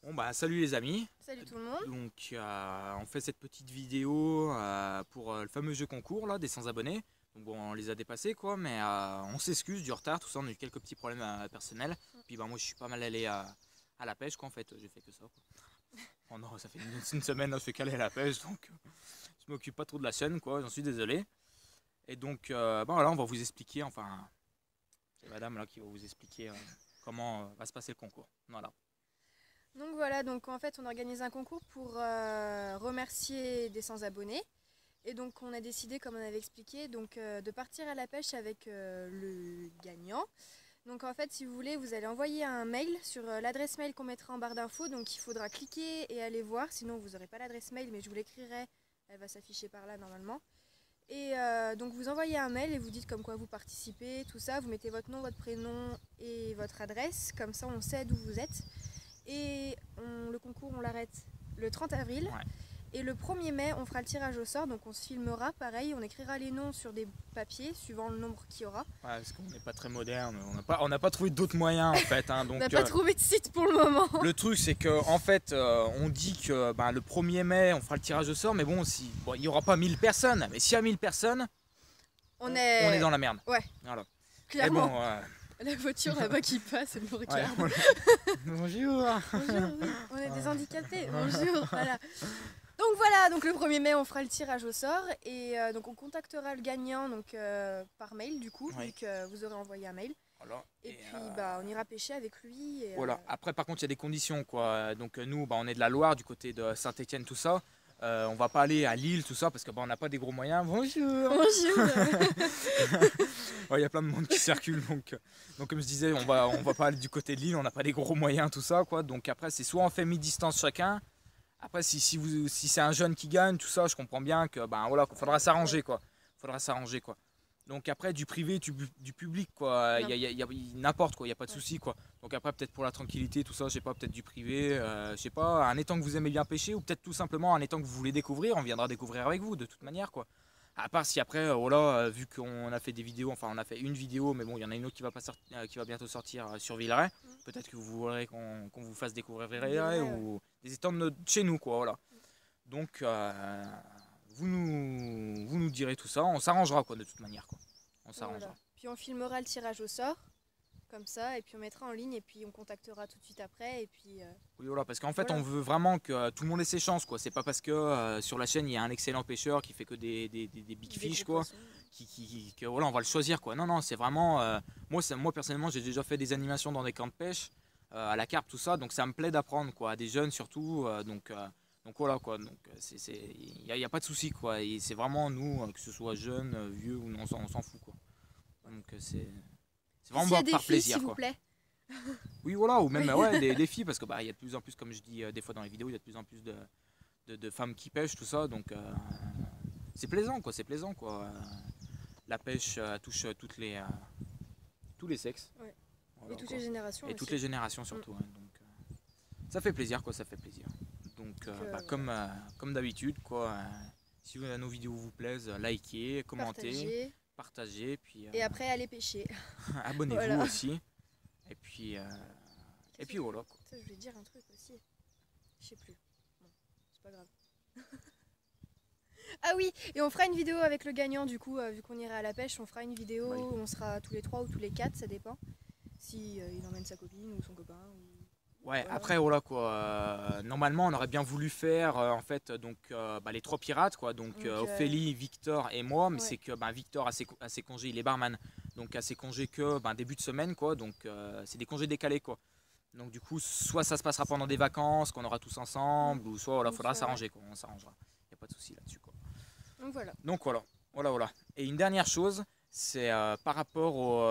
Bon bah salut les amis, Salut tout le monde. donc on fait cette petite vidéo pour le fameux jeu concours là des 100 abonnés. Donc bon on les a dépassés quoi, mais on s'excuse du retard, tout ça, on a eu quelques petits problèmes personnels. Puis bah moi je suis pas mal allé à la pêche quoi, en fait, j'ai fait que ça quoi. Oh non, ça fait une semaine là, je fais qu'aller à la pêche, donc je m'occupe pas trop de la chaîne quoi, j'en suis désolé. Et donc bah voilà, on va vous expliquer, enfin c'est madame là qui va vous expliquer comment va se passer le concours. Voilà. Donc voilà, donc en fait on organise un concours pour remercier des 100 abonnés. Et donc on a décidé, comme on avait expliqué, donc, de partir à la pêche avec le gagnant. Donc en fait si vous voulez, vous allez envoyer un mail sur l'adresse mail qu'on mettra en barre d'infos. Donc il faudra cliquer et aller voir, sinon vous n'aurez pas l'adresse mail, mais je vous l'écrirai, elle va s'afficher par là normalement. Et donc vous envoyez un mail et vous dites comme quoi vous participez, tout ça, vous mettez votre nom, votre prénom et votre adresse, comme ça on sait d'où vous êtes. Et le concours on l'arrête le 30 avril. Ouais. Et le 1er mai on fera le tirage au sort, donc on se filmera pareil, on écrira les noms sur des papiers suivant le nombre qu'il y aura. Ouais, parce qu'on n'est pas très moderne, on n'a pas trouvé d'autres moyens en fait. Hein, donc, On n'a pas trouvé de site pour le moment. le truc c'est que en fait on dit que le 1er mai on fera le tirage au sort, mais bon, il n'y aura pas 1000 personnes, mais s'il y a 1000 personnes, on est dans la merde. Ouais, voilà. clairement. Bon, la voiture là-bas qui passe, elle nous regarde. Ouais, bonjour. Bonjour, on est des handicapés, bonjour, voilà. Donc voilà, donc le 1er mai on fera le tirage au sort et donc on contactera le gagnant donc, par mail du coup, Oui. vu que vous aurez envoyé un mail. Voilà. Et puis on ira pêcher avec lui. Et, voilà. Après par contre il y a des conditions quoi. Donc nous on est de la Loire, du côté de Saint-Étienne, tout ça. On va pas aller à Lille, tout ça, parce que on n'a pas des gros moyens. Bonjour. Bonjour. Il y a plein de monde qui circule, donc comme je disais, on va pas aller du côté de Lille, on n'a pas des gros moyens, tout ça quoi. Donc après c'est soit on fait mi-distance chacun. Après si c'est un jeune qui gagne, tout ça, je comprends bien que voilà, faudra s'arranger quoi. Donc après du privé, du public quoi, il y a n'importe quoi, il y a pas de souci quoi. Donc après peut-être pour la tranquillité, tout ça, je sais pas, peut-être du privé, je sais pas, un étang que vous aimez bien pêcher, ou peut-être tout simplement un étang que vous voulez découvrir, on viendra découvrir avec vous de toute manière quoi. À part si après, voilà, vu qu'on a fait des vidéos, enfin on a fait une vidéo, mais bon, il y en a une autre qui va bientôt sortir sur Villeray. Peut-être que vous voudrez qu'on vous fasse découvrir Villeray ou des étangs de chez nous, quoi, voilà. Donc, vous nous direz tout ça, on s'arrangera, quoi, de toute manière, quoi. On s'arrangera. Voilà. Puis on filmera le tirage au sort, comme ça, et puis on mettra en ligne, et puis on contactera tout de suite après, et puis... Oui, voilà, parce qu'en fait, voilà. on veut vraiment que tout le monde ait ses chances, quoi. C'est pas parce que sur la chaîne, il y a un excellent pêcheur qui fait que des big fish, quoi, que voilà, on va le choisir, quoi. Non, non, c'est vraiment... moi, personnellement, j'ai déjà fait des animations dans des camps de pêche, à la carpe, tout ça, donc ça me plaît d'apprendre, quoi, à des jeunes surtout, donc voilà, quoi. Donc, il n'y a pas de souci, quoi. Et c'est vraiment nous, que ce soit jeunes, vieux, ou non, on s'en fout, quoi. Donc, c'est vraiment par plaisir, s'il vous quoi. plaît. Oui, voilà, ou même des filles, parce que il y a de plus en plus, comme je dis des fois dans les vidéos, il y a de plus en plus de femmes qui pêchent, tout ça, donc c'est plaisant, quoi, c'est plaisant, quoi. La pêche touche tous les sexes. Ouais. Voilà, Et toutes quoi. les générations Et aussi. toutes les générations surtout, hein, donc ça fait plaisir, quoi, ça fait plaisir. Donc comme d'habitude, quoi, si nos vidéos vous plaisent, likez, commentez, partagez, puis et après allez pêcher. abonnez-vous Voilà. aussi. Et puis voilà, quoi. Ça, je voulais dire un truc aussi. Je sais plus. Bon, c'est pas grave. Ah oui, et on fera une vidéo avec le gagnant du coup, vu qu'on ira à la pêche, on fera une vidéo où on sera tous les 3 ou tous les 4, ça dépend. Si il emmène sa copine ou son copain. Ouais, voilà. après voilà quoi. Normalement, on aurait bien voulu faire en fait donc les 3 pirates quoi, donc Ophélie, Victor et moi, mais c'est que Victor a ses congés, il est barman, donc a ses congés que début de semaine quoi, donc c'est des congés décalés quoi. Donc du coup, soit ça se passera pendant des vacances qu'on aura tous ensemble, ou soit voilà, faudra s'arranger quoi, on s'arrangera. Y a pas de souci là-dessus quoi. Donc voilà. Et une dernière chose, c'est par rapport aux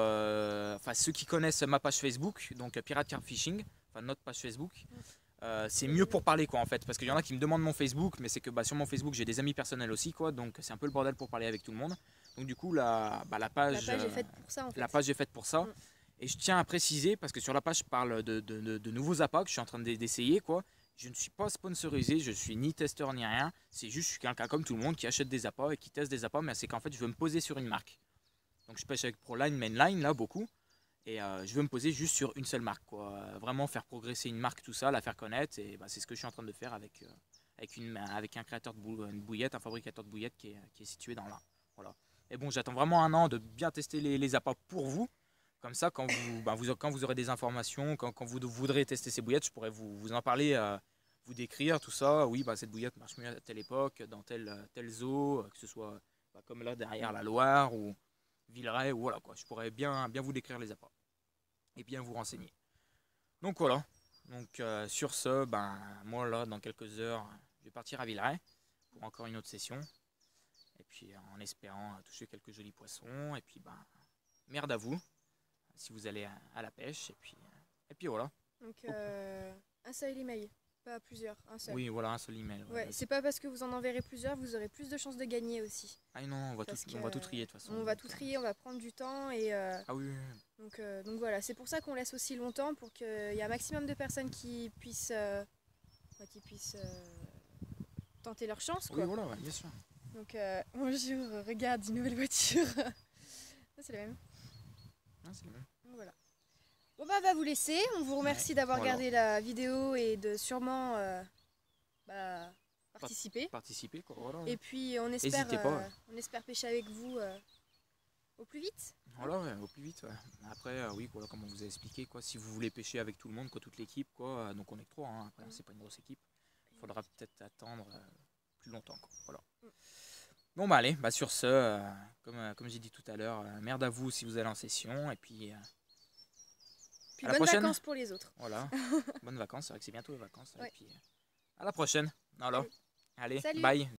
ceux qui connaissent ma page Facebook, donc Pirate Carp Fishing, enfin notre page Facebook. C'est mieux pour parler quoi en fait, parce qu'il y en a qui me demandent mon Facebook, mais c'est que sur mon Facebook j'ai des amis personnels aussi quoi, donc c'est un peu le bordel pour parler avec tout le monde. Donc du coup la page est faite pour ça en fait. La page est faite pour ça. Et je tiens à préciser, parce que sur la page je parle de nouveaux appâts que je suis en train d'essayer quoi. Je ne suis pas sponsorisé, je suis ni testeur ni rien, c'est juste je suis quelqu'un comme tout le monde qui achète des appâts et qui teste des appâts, mais c'est qu'en fait je veux me poser sur une marque. Donc je pêche avec Proline, Mainline là beaucoup. Et je veux me poser juste sur une seule marque, quoi. Vraiment faire progresser une marque, tout ça, la faire connaître. Et c'est ce que je suis en train de faire avec un créateur de une bouillette, un fabricateur de bouillettes qui est situé dans l'Ain. Voilà. Et bon, j'attends vraiment un an de bien tester les appâts pour vous. Comme ça, quand vous aurez des informations, quand vous voudrez tester ces bouillettes, je pourrais vous en parler, vous décrire tout ça. Oui, cette bouillette marche mieux à telle époque, dans telle zoo, que ce soit comme là derrière la Loire ou Villeray, ou voilà quoi. Je pourrais bien vous décrire les appâts et bien vous renseigner. Donc voilà. Donc sur ce, moi là, dans quelques heures, je vais partir à Villeray pour encore une autre session. Et puis en espérant toucher quelques jolis poissons. Et puis merde à vous si vous allez à la pêche. Et puis voilà. Donc un seul email, pas plusieurs, un seul. Oui, voilà, un seul email. Ouais, c'est pas parce que vous en enverrez plusieurs, vous aurez plus de chances de gagner aussi. Ah non, on va tout trier de toute façon. On va tout trier, on va prendre du temps et. Ah oui. Donc voilà, c'est pour ça qu'on laisse aussi longtemps pour qu'il y ait un maximum de personnes qui puissent, tenter leur chance, quoi. Oui, voilà, ouais, bien sûr. Donc bonjour, regarde une nouvelle voiture. C'est la même. Ah, c'est la même. Donc, voilà. Bon on va vous laisser. On vous remercie d'avoir regardé la vidéo et de sûrement participer. Participer, quoi. Voilà. Et puis on espère pêcher avec vous au plus vite. Voilà, ouais, au plus vite. Ouais. Après, oui, voilà, comme on vous a expliqué, quoi, si vous voulez pêcher avec tout le monde, quoi, toute l'équipe, quoi, donc on est que 3, hein, après, c'est pas une grosse équipe. Il faudra peut-être attendre plus longtemps, quoi. Voilà. Bon, allez, sur ce, comme j'ai dit tout à l'heure, merde à vous si vous allez en session, et puis à la bonnes prochaine. Vacances pour les autres. Voilà, bonnes vacances, c'est vrai que c'est bientôt les vacances, ouais. Et puis à la prochaine. Alors, allez, salut. bye.